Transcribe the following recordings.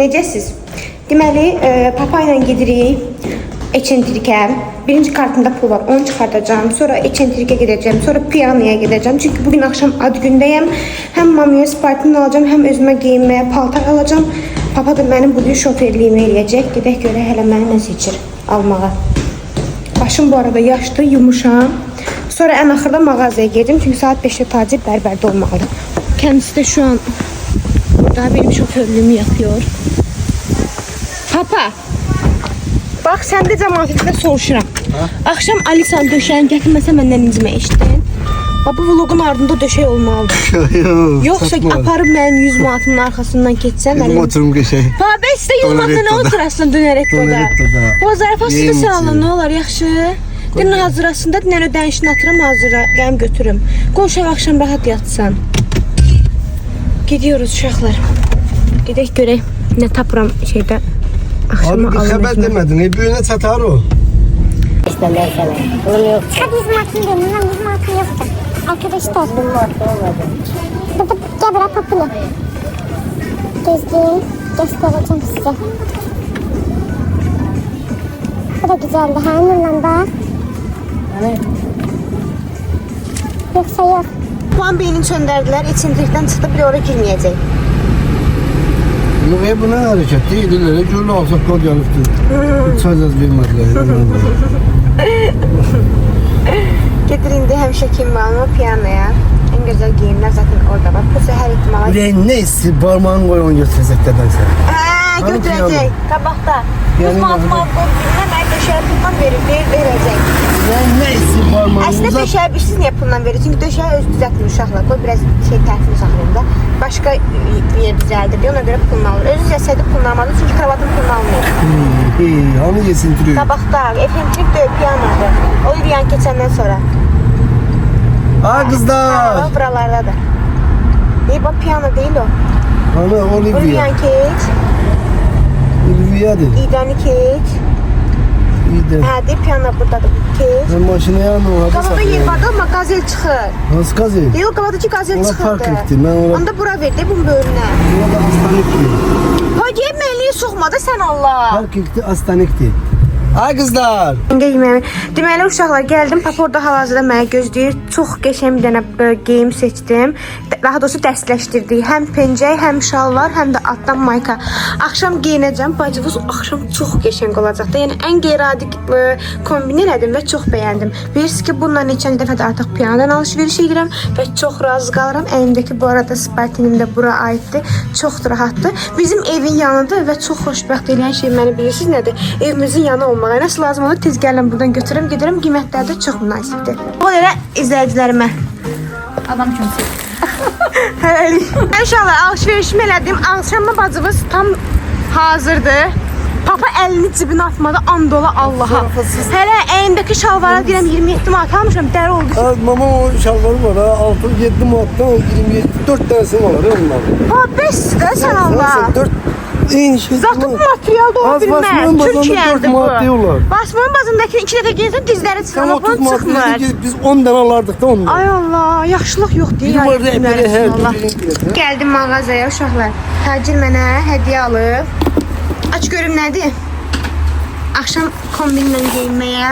necəsiz? Deməli, papa ilə gedirik eksentrikə. Birinci kartımda pul var, onu çıxardacağım. Sonra eksentrikə gedəcəm, sonra piyanoya gedəcəm. Çünki bugün akşam ad gündəyəm. Həm mamaya Spartini alacağım, həm özümə geyinməyə paltar alacağım. Papa da mənim bugün şoferliyimi eləyəcək. Gedək görək hələ məni nə seçir almağa. Başım bu arada yaşdı, yumuşam. Sonra ən axırda mağazaya gedim. Çünki saat 5'te tacir bərbərdə olmalıdır. Kendisi de şu an burada benim şoförlüğümü yapıyor. Papa. Bak sen de cəmaatında soruşuram. Akşam Alisan döşəyin gətirməsə məndən incimə eşitdin. Bu vlogun ardında döşək olmalıdır. Yoksa aparıb mənim 100 manatımın arkasından keçsən. Benim oturum geçey. Baba işte 100 manatına ne oturasın dönərək burada. O zarfa sizi sen alın ne olur yaxşı. Dünün hazırasında dinən ödənişini atıram hazıra. Gələm götürüm. Qoşaq akşam rahat yatsan. Gidiyoruz uşaqlar. Gedək görək nə tapıram şeydə. Abi bir haber demedin. Büyüğüne satar o. İşte mesela. Bunu yok. Hadi 100 markın benim. 100 markın yok da. Arkadaşlar. 100 markın olmadı. Gel bırak papını. Gezdim. Göstereceğim size. Bu da güzeldi. Ha Nurlan bak. Evet. Yoksa yok. Puan beynini söndürdüler. İçindirikten çıktı bile oraya girmeyecek. Bu ne hareket değil. İleri gürlü alsak kod yanıktı. Uçacağız bilmediler. Getirindi həmişəki malımı piyanoya. En güzel giyimler zaten orada var. Bu sefer ihtimala... Ulan neyse parmağını koy onu götürecek deden sen. Götürecek. Tabakta. Yani 100 manatım alıb birine mən döşəyə puldan verəcək. Ulan neyse parmağını Əslində uzat. döşəyə bilsiz niyə puldan verir? Çünki döşəyə öz düzəltmir uşaqlar. Qoy biraz tərtibli saxlayın da. Başqa yer düzəldir. Ona görə pulunu alır. Özü cəsədi pulunu almadı. Çünki kravatın pulunu almıyor. Hanı yesin türüyor? Tabaqda, efendim de piyanodur. O yürüyen keçəndən sonra. Aa kızlar. Bak buralarda da. İyi bak piyano değil o. Ana O Olivia. yürüyen keç. Olivia'dır. İğdəni keç. İyi de. Hə, de piyano buradadır. Keç. Ben maşını yandım. Qabada yer var da ama qazel çıxır. Nasıl kazıyım? Deyil, qabadakı qazel Ona çıxırdı. fark etdi. Ben ona... Onda bura ver de bunun bölünə. Ona da astanikti. Ha, yeməliyi soxma da sən Allah. Fark etdi astanikti. Ay kızlar. Deməli uşaqlar gəldim. Papa orada hal-hazırda məni gözləyir. Çox qəşəng bir dənə geyim seçdim. Daha doğrusu dəstləşdirdik. Həm pencək, həm şalvar, həm də altdan mayka. Axşam geyinəcəm. Bacımız axşam çox qəşəng olacaq da. Yəni ən qeyri-adi kombin elədim və çox bəyəndim. Bilirsiniz ki, bununla neçən dəfə də artıq piyanodan alış-veriş edirəm və çox razı qalıram. Əlimdəki bu arada Spartinim də bura aiddir. Çox rahatdır. Bizim evin yanıdır və çox xoşbəxt eləyən şey məni bilirsiniz nədir? Evimizin yanı olmaq. Nasıl lazım olur tez gələm buradan götürüm gedirəm, qiymətləri də çox münasibdir. O görə izləyicilərimə Adam kimse. hələlik. İnşallah alış-verişimi elədim. Akşama bacımız tam hazırdır. Papa əlini cibinə atmadı, and ola Allaha. Hələ əyindəki şalvara deyirəm 27 manat almışam, dəri oldu ki. Mama o şalvarı var ha. 6-7 manattan o 27. 4 tanesi var onlar. Ha, bəsdir də sən Allah. 4 Zaten material da ola bilməz. Türkiyədir bu. Basmanın bazındakı 2 dəfə geyinsən dizləri çıxır, amma bunun çıxmır. Biz 10 tane alardık da ondan. Ay Allah, yaxşılıq yox deyil. Bir var rəhbəri hər Allah. bir. Gəldim mağazaya uşaqlar. Tacir mənə hədiyyə alıb. Aç görüm nədir? Axşam kombinlə geyinməyə.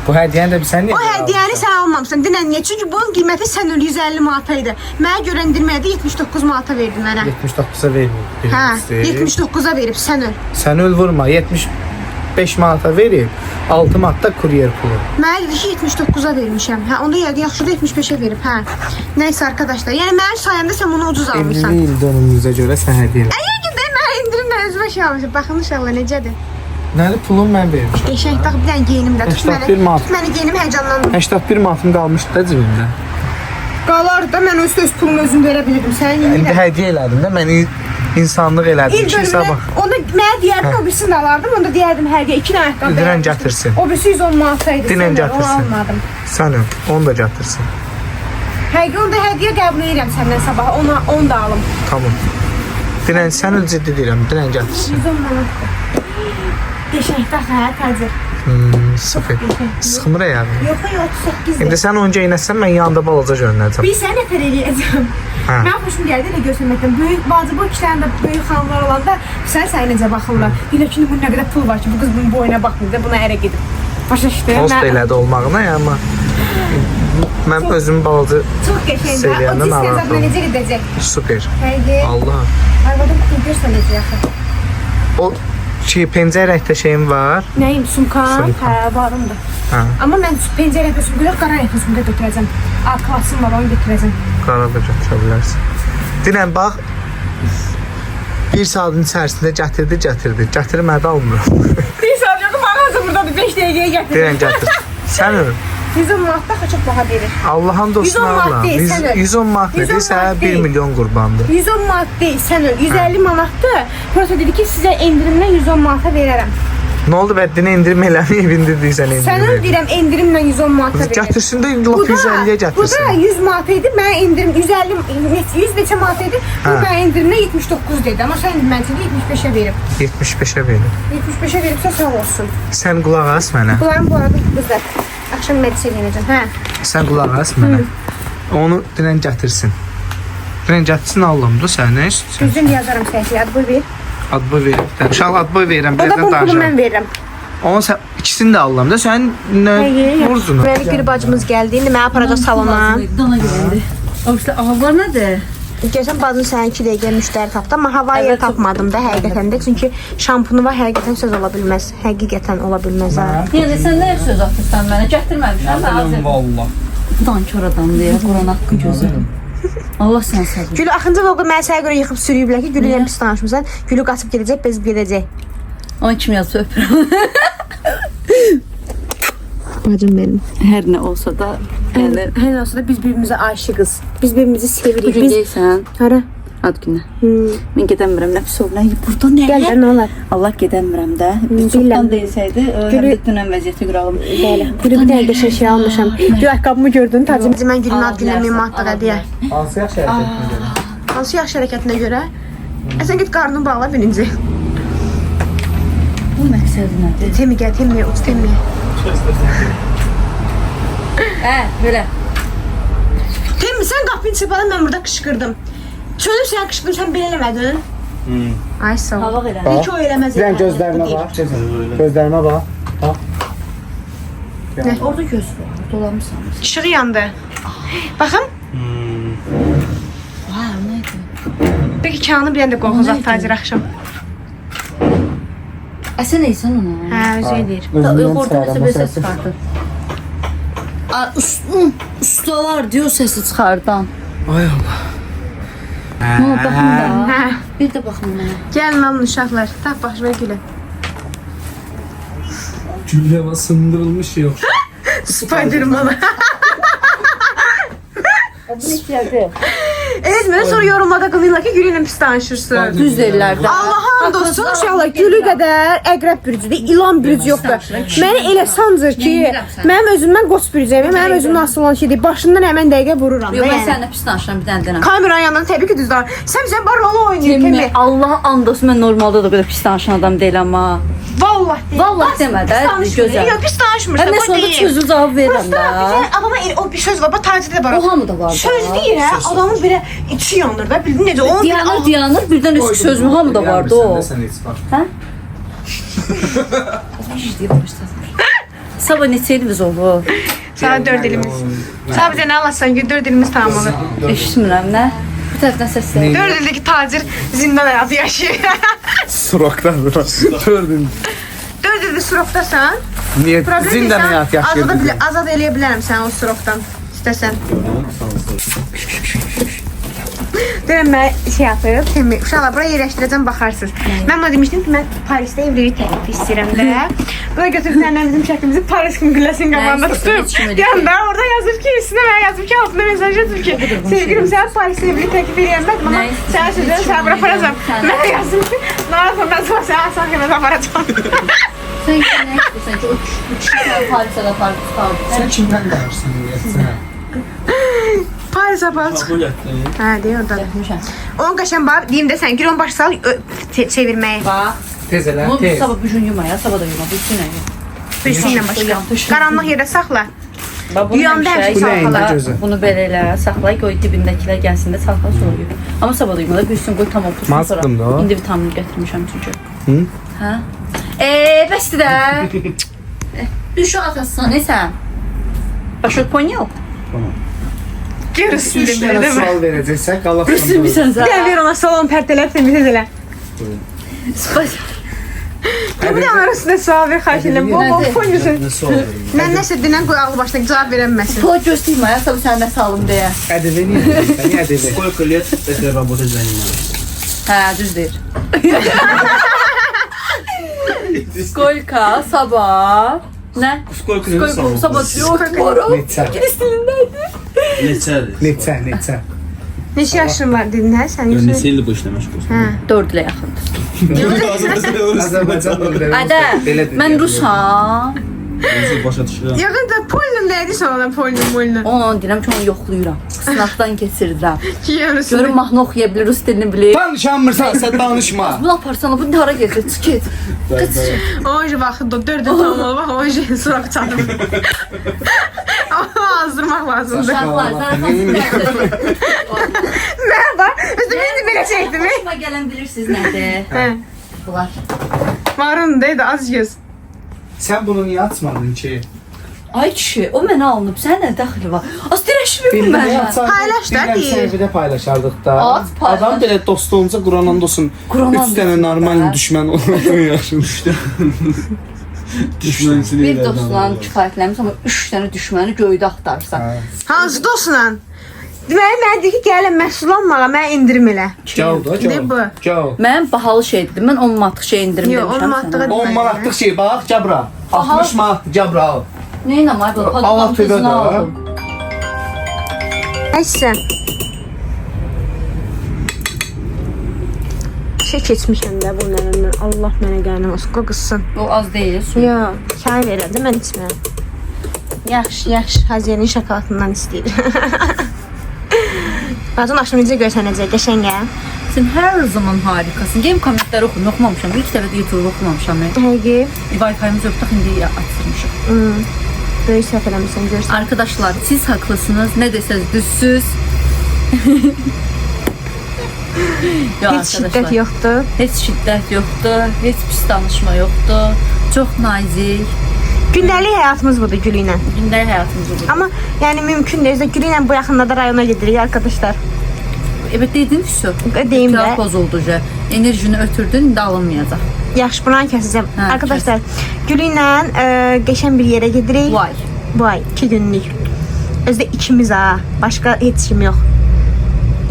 Bu hədiyyəni də sən niyə? O hədiyyəni sən almamısan. Dinən niyə? Çünki bunun qiyməti sən 150 manata idi. Mənə görə endirməyə 79 manata verdin mənə. 79'a verməyib. Hə, 79-a verib sən öl. Sən öl vurma. 75 manata verib. 6 manatda kuryer pulu. Mənə dedi ki 79-a vermişəm. Hə, onda yəqin yaxşıda 75-ə verib. Hə. Nəysə arkadaşlar. Yəni mənim sayəmdə sən bunu ucuz almısan. 50 il dönümümüzə görə sən hədiyyəni. Əgər ki də mən indirimlə özümə şey almışam. Baxın uşaqlar necədir? Nədir pulun mən vermişəm. Qəşəng bax bir dənə geyinimdə. Tut 81 manat. Tut məni geyinim həyecanlandım. 81 manatım qalmışdı da cibimdə. Qalar da mən öz pulumu özüm verə bilirdim. Sənin İndi yeminlə. hədiyyə elədim də mən insanlıq elədim. İlk Ki bölümdə sabah. onda mənə deyərdim o birisini də alardım. Onda deyərdim hər gün 2 dənə ayaqqabı. Dinən beğenmişdim. gətirsin. O birisi 110 manataydı. Dinən Onu gətirsin. almadım. Sən öl. Onu da gətirsin. Həqiqi onda hədiyyə qəbul edirəm səndən sabah. Onu da alım. Tamam. Dinən sən öl ciddi deyirəm. Dinən gətirsin. 110 manatdır. Qəşəng bax hə, təcir. Sıfır. Sıxmır yəni. Yox, 38-dir. İndi sən onca inəsən mən yanında balaca görünəcəm. Bir sən nətər eləyəcəm. Hə. Mən xoşum gəldi elə göstərməkdən. Böyük bacı bu kişilərin də böyük xanımlar olanda sən necə baxırlar. Deyirlər ki, bunun nə qədər pul var ki, bu qız bunun boyuna baxmır da, buna ərə gedib. Başa düşdün? Post elədi olmağına ya, amma mən özüm balaca Çox qəşəngdir. seviyəndən O disk narahat hesabına oldum. necə gedəcək? Super. Həqiqi. Allah. Arvadım kutu göstərəcək axı. O pencərəkdə şeyim var. Nəyim? Sumka? Sumka. Hə, varımdır. Hə. Amma mən pencərədə sumka yox, qara rəngli sumka götürəcəm. A klassım var, onu götürəcəm. Qara da götürə bilərsən. Dinən bax. Bir saatın içərisində gətirdi. Gətirmədi almıram. Bir saat yox, mağaza buradadır, 5 dəqiqəyə gətir. Dinən gətir. Sən öl. 110 manat da çox baha verir. Allah'ın dostuna 110 manat Allah. değil, sən öl. 110 manat 110 nedirsə manat 1 değil. milyon qurbandır. 110 manat deyil, sən öl. 150 manatdır. Prosta dedi ki, sizə endirimlə 110 manata verərəm. Nə oldu bəddinə indirim eləməyib indirdirsən Sən öl indirim. deyirəm, endirimlə 110 manata verərəm. Gətirsin də lap 150-yə Bu da gətirsin. 100 manat idi, mən indirim 150, 100 neçə manat idi, bu Hə. mən indirimlə 79 dedi. Amma sən mən sənə 75-ə verib. 75'e verir. 75-ə veribsə sağ olsun. Sən qulaq as mənə. Bunların bu arada qızlar. Akşam medise eləyəcəm. Hə. Sən qulaq as mənə. Onu dinən gətirsin. Dinən gətirsin alım da sən nə istəyirsən? Düzün yazaram səhifəyə, ad boy ver. Adboy verir. Uşaq adboy verirəm. O da Birazdan bu pulu danışaram. mən verirəm. Onun sən ikisini də alıram da sən nə vursun. Deməli Gül bacımız gəldi. İndi mənə aparacaq salona. Dana geldi. İşte ağlar nədir? Görsən bacım sənə 2 dəqiqə müştəri tapdı, amma hava yer tapmadım da həqiqətən də. Çünki şampunu var, həqiqətən söz ola bilməz. Həqiqətən ola bilməz ha. Yəni sən nə söz atırsan mənə? Gətirməmişəm mən hazır. Vallah. Dankör adamdır ya, Quran haqqı gözü. Allah sən sabır. Gülü axırıncı vloqu mənə sənə görə yıxıb sürüyüblər ki, Gülü ilə pis danışmısan. Gülü qaçıb gedəcək, bezib gedəcək. Onun kimi yazıb öpürəm. Bacım mənim. Hər nə olsa da, yəni Hər olsa da biz bir-birimizə aşiqız. Biz bir-birimizi bu sevirik. gün Biz deyirsən, hara? ad günə. Mən gedəmirəm, nə pis oldu. Burada nə? Gəl də nə olar? Allah gedəmirəm də. Biz çoxdan deyilsəydi, həm də dünən vəziyyəti qıralım. Bəli. Gülü bir dənə qəşəng şey almışam. Gül ayaqqabımı gördün, tacım. Mən Gülün ad gününə 1000 manat da hədiyyə. Hansı yaxşı hərəkət? Hansı yaxşı hərəkətinə görə? Sən get qarnını bağla birinci. Bu məqsədi nədir? Temi gəl, Temi, uç Temi. Belə. Temi, sən qapını çırpadın, mən burada qışqırdım. Çölüb sən qışqırdın, sən belə eləmədin. Ay sağ ol. Hava verə. İyi ki o eləməz. Sən gözlərimə bax. Gözlərimə bax. Orada göz var, dolanmışsan. İşığı yandı. Baxın. Ha, nədir? Peki Kanı bir dənə də qorxuzaq tacir axşam. Sən neysən ona? Hə, özü edir. Orada nəsə bir səs çıxardı. Ustalar diyor sesi çıxardan. Ay Allah. Nə baxın da. Hə. Bir də baxın mənə. Gəlin alın uşaqlar. Tap baş və gülün. Gülleme sındırılmış yok. Spiderman'a. Bu neçədir? Evet, mənə sonra yorumlarda qılırlar ki, Gülü ilə pis danışırsın. Düz deyirlər də. Allah'a and olsun uşaqlar, Gülü qədər əqrəb bürcüdür, ilan bürcü yoxdur. Məni elə sancır ki, mənim özümdən qoç bürcəyəm, mənim özümdən asıl olan şeydir. Başından həmən dəqiqə vururam da Yox, mən yəni. səninlə pis danışıram bir dənə. Kameranın yanında təbii ki düz danış. Sən bar rolu oynayır Kimi? Temi. Allah and olsun mən normalda da belə pis danışan adam deyiləm ha. Vallahi deyil. Vallahi demə də, gözəl. Yox, pis danışmırsan, Mən bu sonra deyil. sözü cavab verirəm Prosta bir də. tane adama o bir söz var, bu tacirdə var. O hamıda var da. Söz deyir hə, adamın belə içi yanır da, bildin necə? Onun Diyanır, diyanır, birdən üstü sözümü hamıda vardı o. Sabah neçə ilimiz olur? Sana 4 ilimiz. Sana bir tane alırsan, 4 ilimiz tamam olur. Eşitmirəm nə? Bu tərəfdən səsləyir. 4 ildeki tacir zindan hayatı yaşıyor. Surakdan. Gördün. 4 ildir surokdasan. Niye Problem zindan deyil, hayat sən yaşayırdın? azad eləyə bilərəm sən o surokdan. İstəsən. Deyirəm mən şey yapırım, Temi, uşaqlar buraya yerləşdirəcəm, baxarsınız. Mən ona demişdim ki, mən Parisdə evlilik təklifi istəyirəm də. Buna götürüb səndən bizim şəklimizi Paris qümgüləsinin qabağında Nə istəsən, heç kim tutub. elə Yanında orada yazır ki, üstünə mən yazıb ki, altında mesaj yazıb ki, sevgilim sən Parisdə evlilik təklif eləyəmədim, amma Nə sənə sözlərimi sənə bura aparacam. Sən- Mən yazdım ki, narahat mən sonra sənə asan xəmət aparacam. Sən nə istəyirsən ki, o kişi sən Parisdə Paris qaldı. Sen kimden dersin? Paris apar. Kabul ettin. Hə, deyir orada. Etmişəm. Onun qaşan bax, deyim də sən, gir onu başa sal, çevirməyə. Bax. Tez elə, Bunu sabah bu gün yuma ya, sabah da yuma, bu gün nə? Birisi ilə başqa. Qaranlıq yerdə saxla. Duyanda hər şey Bu nəyində çalxalar. gözü? Bunu belə elə, saxlay, qoy dibindəkilər gəlsin də çalxala soyuyur. Amma sabah duymada büyüsün, qoy tam otursun sonra. Mazdım da o. İndi vitamin gətirmişəm çünki. Hı? Hə? Bəsdir də. Düşü atasın, nəsən? Başa poнял? Görürsün 3 dənə sual verəcəksə, qalaq. Bilirsən sən. Gəl ver ona salon pərdələr təmiz elə. Bir də arasında sual ver xahiş edirəm. Bol foyusun. Nə sual verim? Mən nəsə dinən qoy ağlı başına cavab verəməsin. Pula göstərmə, ya sabah səndə salım deyə. Ədəbi niyə? Niyə ədəbi? Сколько лет этой работой занимаешься? Hə, düz deyir. Skolka, sabah. Nə? Сколько Skolka, sabah yox. Neçə? İngilis dilindəydi. Neçə? Neçə yaşın var dedin hə? Sən Я не yoxsa? сильно больше на мешку. 4 ilə yaxındır. Azərbaycan dilləri. Adə, mən rusam. Başa düşürəm. Yaxında Polin deyirdi sonra Polin. Onu deyirəm ki, onu yoxlayıram. Sınaqdan keçirirəm. Görürsün. Görüm mahnı oxuya bilir, rus dilini bilir. Danışanmırsan, sən danışma. Bunu aparsan, bu hara gedir? Çıx get. Oje vaxtı 4 tamam bax oje soraq çatdım. Azdırmaq lazımdır. Uşaqlar, zarafat. Merhaba. Özümüzü belə çəkdim. Başıma gələn bilirsiniz nədir? Hə. Bunlar. Varın deydi az göz. Sən bunu niyə açmadın ki? Ay kişi, o mənə alınıb. Sən nə dəxli var? Az dirəşmir Bilmirəm, mənə. Paylaş da, Bilmirəm, deyir. sən evdə paylaşardıq da. At, paylaş. Adam belə dost olunca Quran olsun. Quran 3 dənə olsun. normal düşmən olur yaşın. Düşmənsin Bir dostla kifayətlənmiş, amma 3 dənə düşməni göydə axtarsan. Hansı dostla? Deməli mənə deyir ki, gəlin məhsul almağa, mənə indirim elə. Gəl da, Ne bu? gəl. Gəl. Mən bahalı şey dedim. Mən 10 manatlıq şey indirim Yox, demişəm 10 manatlığa sənə. 10 manatlıq şey bax, gəl bura. 60 manat, gəl bura al. Neyin ama? Bu Allah paddan tövbe tuzunu də. aldım. Nəysə. Şey keçmişəm də bu mənimlə. Allah mənə gəlmə olsun, qızsın. O az deyil. Su. Yox, çay verəndə mən içmirəm. Yaxşı, Haziyanın şokoladından istəyir. Bazen axşam necə görsənəcək, qəşəngə. Sən hər zaman harikasın. Game kommentləri oxum, oxumamışam. İlk dəfə də YouTube oxumamışam. Həqiqi, Wi-Fi'miz yoxdur, indi açtırmışıq. böyük səhv eləmişsən, görsən. Arkadaşlar, siz haklısınız. Ne deseniz düzsüz. Yo, Heç şiddət yoxdur. Heç şiddət yoxdur. Heç pis danışma yoxdur. Çox nazik. Gündəlik həyatımız budur Gülü ilə. Gündəlik həyatımız olur. Amma yəni mümkün deyilsə Gülü ilə bu yaxınlarda rayona gedirik arkadaşlar. Evet dedin şu. Deyim də. Biraz bozuldu. Enerjini ötürdün, indi alınmayacaq. Yaxşı, buranı kəsəcəm. Hə, Arkadaşlar, Gülü ilə qəşəng bir yerə gedirik. Vay. Vay, 2 günlük. Özdə ikimiz ha, başqa heç kim yox.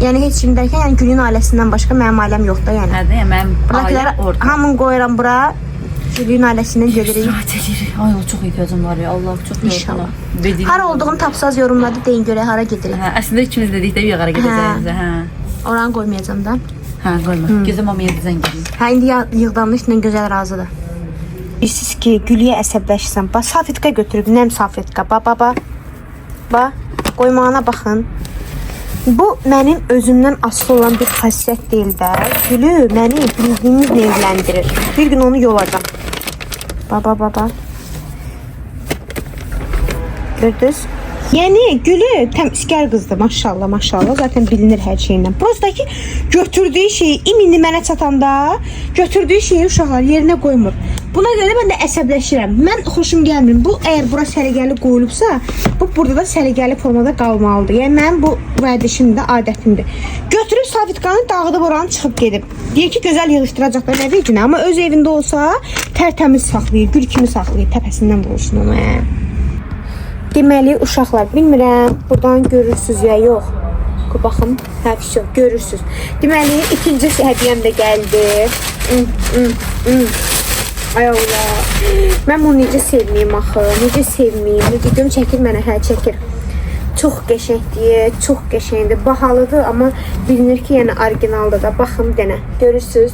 Yəni heç kim dərkən, yəni Gülün ailəsindən başqa mənim ailəm yoxdur yəni. Hərdə ya mənim Buradakiləri ailəm orada. hamını qoyuram bura. Gülün ailəsindən gedirik. İstirahət edirik. Ay, o çox ehtiyacım var ya. Allah çox İnşallah. yorğunam. Hara olduğunu tapsaz yorumlarda deyin görək hara gedirik. Hə, əslində ikimiz dedik də bir yerə gedəcəyimiz. Hə. Oranı qoymayacağam da. Hə, qoyma. Gözə mamaya dizən gəlin. Hə, indi yığdanlışla gözəl razıdır. Bilirsiniz ki, Gülüyə əsəbləşsən. Bax, salfetka götürüb, nəm salfetka. Bax, qoymağına baxın. Bu mənim özümdən asılı olan bir xasiyyət deyil də. Gülü məni bildiyiniz evləndirir. Bir gün onu yolacam. Bax. Gördünüz? Yəni Gülü təmizkar qızdır, maşallah. Zaten bilinir hər şeyindən. Prosta ki, götürdüyü şeyi indi mənə çatanda götürdüyü şeyi uşaqlar yerinə qoymur. Buna görə mən də əsəbləşirəm. Mən xoşum gəlmir. Bu əgər bura səliqəli qoyulubsa, bu burada da səliqəli formada qalmalıdır. Yəni mənim bu vərdişimdir, adətimdir. Götürüb salfetkanı dağıdıb oranı çıxıb gedib. Deyir ki, gözəl yığışdıracaqlar nə vecinə, amma öz evində olsa tərtəmiz saxlayır, gül kimi saxlayır, təpəsindən vurursun onu. Deməli, uşaqlar, bilmirəm, buradan görürsünüz ya yox. Baxın, həvşə, görürsünüz. Deməli, ikinci hədiyyəm də gəldi. Ay Allah. Mən bunu necə sevməyim axı, necə sevməyim. Videom çəkir mənə, hə çəkir. Çox qəşəngdir, çox qəşəngdir. Bahalıdır, amma bilinir ki, yəni orijinaldır da. Baxın bir dənə, görürsünüz.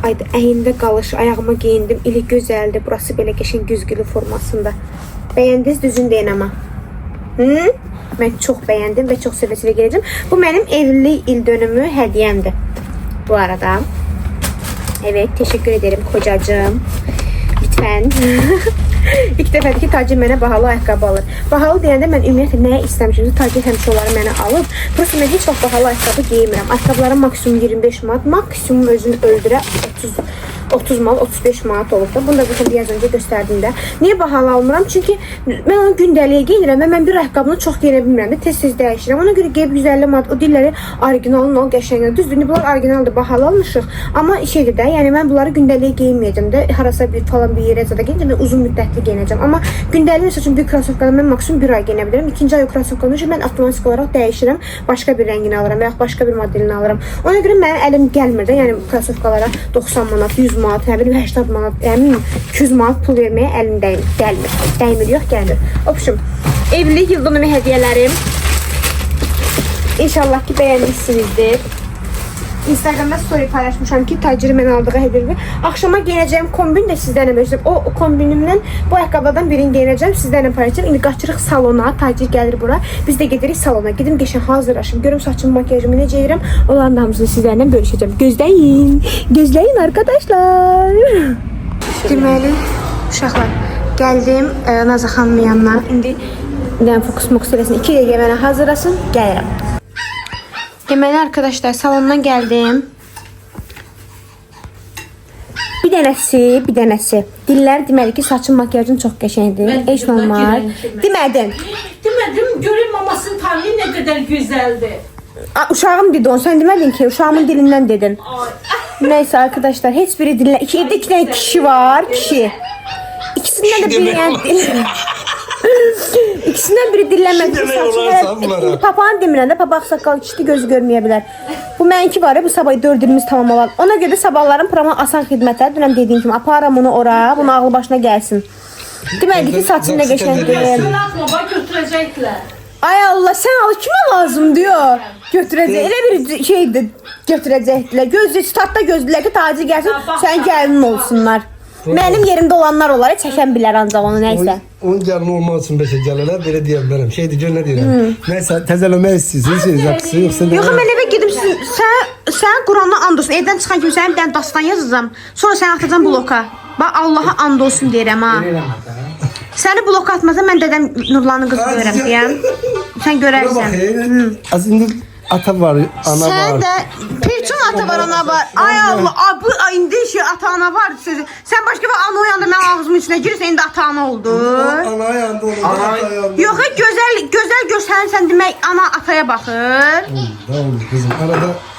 Ayda əyində qalış, ayağıma geyindim. İli gözəldir. Burası belə qəşəng güzgülü formasında. Bəyəndiniz, düzün deyin amma. Mən çox bəyəndim və çox sevə-sevə gələcəm. Bu mənim evlilik il dönümü hədiyyəmdir. Bu arada. Evet, teşekkür ederim kocacığım. Lütfen. İlk dəfədir ki, Tacir mənə bahalı ayaqqabı alır. Bahalı deyəndə mən ümumiyyətlə nəyə istəmişim? Tacir həmişə onları mənə alıb. Prosta mən heç vaxt bahalı ayaqqabı geymirəm. Ayaqqabıların maksimum 25 manat, maksimum özünü öldürə 30 manat, 35 manat olub da. Bunu da zaten biraz öncə göstərdim də. Niyə bahalı almıram? Çünki mən onu gündəliyə geyinirəm və mən bir ayaqqabını çox geyinə bilmirəm də, tez-tez dəyişirəm. Ona görə gəlib 150 manat o dilləri orijinalın o qəşəngdir. Düzdür, bunlar orijinaldır, bahalı almışıq. Amma şeydir də, yəni mən bunları gündəliyə geyinməyəcəm də, harasa bir falan bir yerə zada geyinəcəm, uzun müddətli geyinəcəm. Amma gündəlik məsəl üçün bir krossovkanı mən maksimum 1 ay geyinə bilərəm. İkinci ay o krossovkanı üçün mən avtomatik olaraq dəyişirəm, başqa bir rəngini alıram və ya başqa bir modelini alıram. Ona görə mənim əlim gəlmir də, yəni krossovkalara 90 manat, 100 manat, nə bilim 80 manat, yəni 200 manat pul verməyə əlim gəlmir. Dəymir, yox, gəlmir. Opşum, evlilik yıldönümü hədiyyələrim. İnşallah ki, bəyənmişsinizdir. Instagramda story paylaşmışam ki, Taciri mən aldığı hədiyyə. Axşama geyinəcəyim kombin də sizlərlə bölüşəcəm. O kombinimdən bu ayaqqabılardan birini geyinəcəm, sizlərlə paylaşacağım. İndi qaçırıq salona, Tacir gəlir bura. Biz də gedirik salona. Gedim qəşəng hazırlaşım. Görüm saçımı, makyajımı necə edirəm. Onların hamısını sizlərlə bölüşəcəm. Gözləyin. Gözləyin arkadaşlar. Deməli, uşaqlar, gəldim Nazlı xanımın yanına. İndi fokus eləsin. 2 dəqiqə mənə hazırlasın, gəlirəm. Deməli arkadaşlar, salondan gəldim. Bir dənəsi. Dillər deməli ki, saçın, makyajın çox qəşəngdir. Heç olmaz. Demədim, görün mamasının tarihi nə qədər gözəldir. Uşağım dedi onu. Sən demədin ki, uşağımın dilindən dedin. Neyse arkadaşlar, heç biri dillər. Evdə 2 dənə kişi var, kişi. İkisindən də biri yəni İkisindən biri dillənmədi. Papağan demirəm də, papaq saqqal kişi gözü görməyə bilər. Bu mənimki var ya, bu sabah 4 ilimiz tamam olan. Ona görə də sabahların promo asan xidmətlər. Dünən dediyim kimi aparam onu ora, bunu ağlı başına gəlsin. Deməli ki, saçın nə qəşəngdir. Atma, bax götürəcəklər. Ay Allah, sən al, kimə lazım diyor. Götürəcək, elə bir şeydir, götürəcəkdilər. Startda gözləyirlər ki, Tacir gəlsin, sən gəlin olsunlar. Mənim yerimdə olanlar olar, çəkən bilər ancaq onu, nəysə. Onun gəlini olmaq üçün beşə gəlirlər, belə deyə bilərəm. Şeydir, gör nə deyirəm. Nəysə, təzələmək istəyirsiniz, şey yapsın, yoxsa nə? Yox, mən evə gedim, sən Qurandan and olsun, evdən çıxan kimi sənin bir dənə dastan yazacağım, sonra səni atacağım bloka. Bax, Allaha and olsun deyirəm, ha. Səni bloka atmazsa, mən dədəm Nurlanın qızı görəm, deyəm. Sən görərsən. Az indi ata var, ana var. Sən də Pirçun ata var, ana var. Ay Allah, bu indi ata ana var sözü. Sən başqa bir ana oyanda mən ağzımın içinə girirsən, indi ata ana oldu. Ana yandı olur, ata yandı. Yox, gözəl göstərirsən demək, ana ataya baxır. Tamam kızım,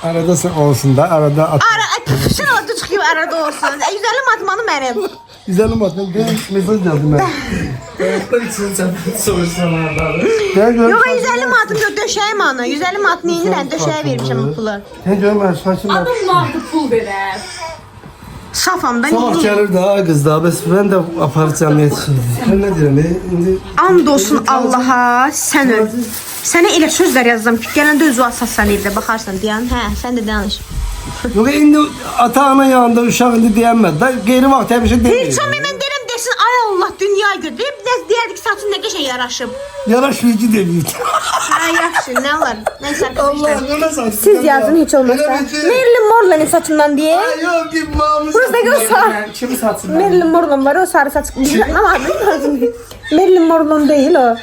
arada sen olsun da, arada ata. Sən orada çıxıb arada olsun. 150 matmanı mənim. Güzelim bakın, bir mesaj yazdım ben. Ayaklar için sen sorursan abi. Yox, 150 matım yox, döşəyim anı. 150 matını inirəm, döşəyə vermişəm bu pulu. Sen görüm ben saçım var. Adamlar da pul verər. Safam da Sabah neyim? gelir daha kız daha, ben de aparacağım yetişim. Ben ne diyorum, şimdi... And olsun Allaha, sən öl. Sənə elə sözlər yazdım ki, gələndə özü asassan evdə, baxarsan deyən. Hə, sən də danış. Yok indi ata ana yanında uşaq indi deyəməz da, qeyri vaxt həmişə deyir. Pirçon mən deyirəm desin, ay Allah, dünya götürüb, deyərdik saçın nə qəşəng yaraşıb. Yaraşmayıcı deyir. Hə, yaxşı, nə var? Nəysə Allah, arkadaşlar. o ne saç? Siz yazın heç olmazsa. Marilyn Monroe'nun saçından diye. Ay yok ki mamı. Burası gör sarı. Kim satsın? Marilyn Monroe var, o sarı saç. Ama Marilyn Monroe değil o.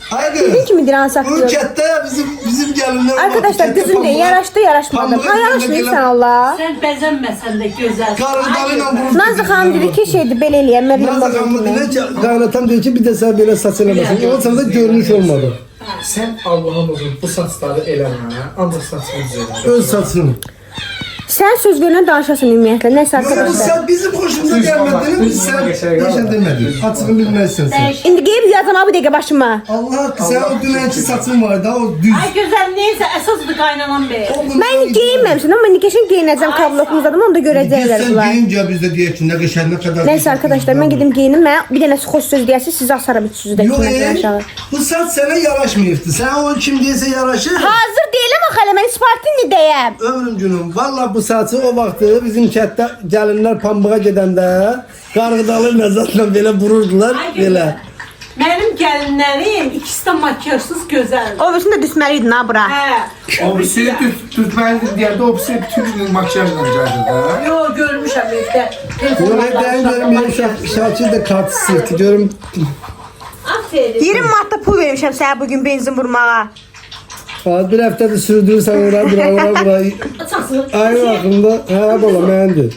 Hayır. Dediğin kimi diren Bu saklıyor. kette bizim gelinler var. Arkadaşlar düzün değil, yaraştı yarışmadı. Pamuk Ha yaraşmıyor elinde sen Allah. Sən bəzənməsən də gözəl. Karılarıyla vurur. Nazlı Xanım dedi ki şeydi belə eləyəm, Marilyn Nazlı Monroe Hanım'ın kimi. dile kaynatan diyor ki bir de sen böyle saçına basın. O sırada görünüş olmadı. Sen Allah'ın olsun bu saçları eləmə. Ancaq saçını düzələr. Öz saçını. Sen söz verilen danışasın ümumiyyətlə. Neyse Yok arkadaşlar. sen bizim hoşumuza gelmediğini biz sen yaşa demedin. Açığını bilmezsin sen. İndi qeyb yazam abi dəqiqə başıma. Allah hakkı sen o dünenki saçın vardı o düz. Ay gözəl neysə, əsasdır qaynanan bey. Mən geyinməmişim ama nikəşin geyinəcəm kablokumuz adım onu da görəcəklər Sen bunlar. giyince biz de diyek ki ne geçen ne kadar. Neyse arkadaşlar ben gidip giyinim. Ben bir tane hoş söz diyerse size asarım hiç sözü de Yok etmezden aşağı. bu saç sana yaraşmıyordu. Sen o kim diyese yaraşır. Hazır değilim akale ben Spartin deyəm. Ömrüm günüm. Valla bu saçı o vaxtı bizim kətdə gəlinlər pambığa gedəndə qarğıdalı nəzatla belə vururdular belə. Mənim gəlinlərim ikisi də makyajsız gözəl. O birisini də düşməliydin ha bura. Hə. O birisi tutmaydı deyəndə o birisi bütün gün makyajla gəldi də. Yo, görmüşəm evdə. Yok ben benim şarkı da kart sırtı görüm. Aferin. 20 manatda pul vermişəm sənə bugün benzin vurmağa. Bir haftadır sürdürürsen bura. Aynı aklımda ha bala məndir.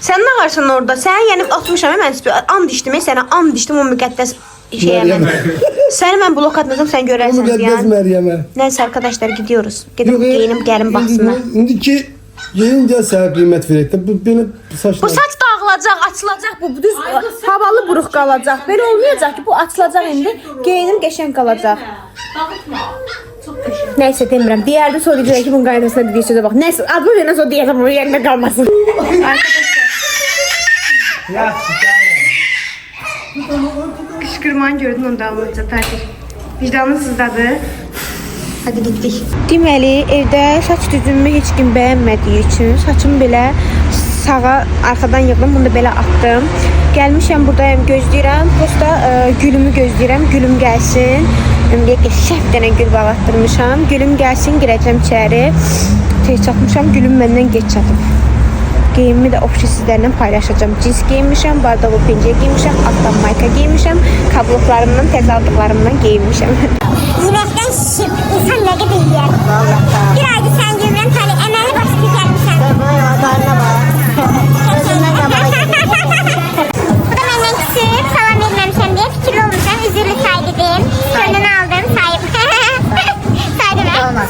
Sən nə varsan orada? Sən yəni atmışam mən and içdim, sənə and içdim o müqəddəs şeyə mən. Səni mən blok atmasam sən görərsən Müqəddəs ziyan. Meryem'e. Neyse arkadaşlar gidiyoruz. Gidip giyinim gəlin baksınlar. İndiki gelince sana kıymet verekti. Bu beni saçlar. Bu saç dağılacaq, açılacaq bu düz havalı buruq qalacaq. Belə olmayacaq ki bu açılacaq indi. Geyinim qəşəng qalacaq. Dağıtma. Çok teşekkür. Neyse demirəm. Deyərdi sonra deyəcək ki bunun qaydasına dediyi sözə bax. Neyse adımı verən sonra deyəcəm o yerində qalmasın. Kışkırmanı gördün onda alınca tatil. Vicdanın sızladı. Hadi gittik. Deməli evdə saç düzümümü heç kim bəyənmədiyi üçün saçımı belə sağa arxadan yığdım. Bunu da belə atdım. Gəlmişəm buradayım gözləyirəm. Posta gülümü gözləyirəm. Gülüm gəlsin. Ümumiyyətlə şəf dənə gül bağlatdırmışam. Gülüm gəlsin, girəcəm içəri. Tez çatmışam. Gülüm məndən geç çatıb. Geyimimi də opşi sizlərlə paylaşacağım. Cins giyinmişəm, bardavul pencək giyinmişəm, altdan mayka giyinmişəm, kabloklarımdan, tez aldıqlarımdan giyinmişəm. Yeməkdən şişib, insan nə qədər yiyər. Bir ayda sən görürəm, tali əməli başı tükərmişəm. Bu da məndən küsüb, salam verməmişəm deyə fikirli olmuşam, üzürlü saydıdım. Gönlünü aldım, sayıb. Saydım mən.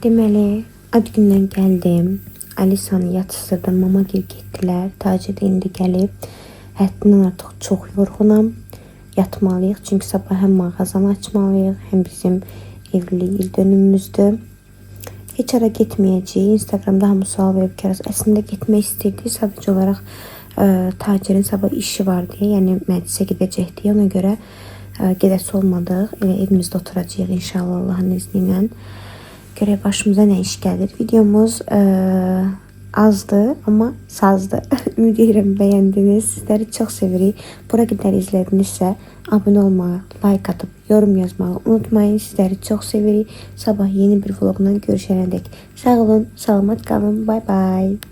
Deməli, ad gündən gəldim. Alisanı yatızdırdım, mama gel getdilər. Tacir də indi gəlib. Həddindən artıq çox yorğunam. Yatmalıyıq çünki sabah həm mağazanı açmalıyıq, həm bizim evlilik il dönümümüzdür. Heç ara getməyəcəyik. Instagramda hamı sual verib ki, əslində getmək istirdik. Sadəcə olaraq tacirin sabah işi var deyə, yəni məclisə gedəcək deyə. Ona görə gedəsi olmadıq. Elə evimizdə oturacağıq inşallah Allahın izni ilə. Görək başımıza nə iş gəlir. Videomuz azdı, amma sazdı. Ümid edirəm bəyəndiniz. Sizləri çox sevirik. Bura qədər izlədinizsə abunə olmağı, like atıb, yorum yazmağı unutmayın. Sizləri çox sevirik. Sabah yeni bir vlogla görüşənədək sağ olun, salamat qalın. Bye bye.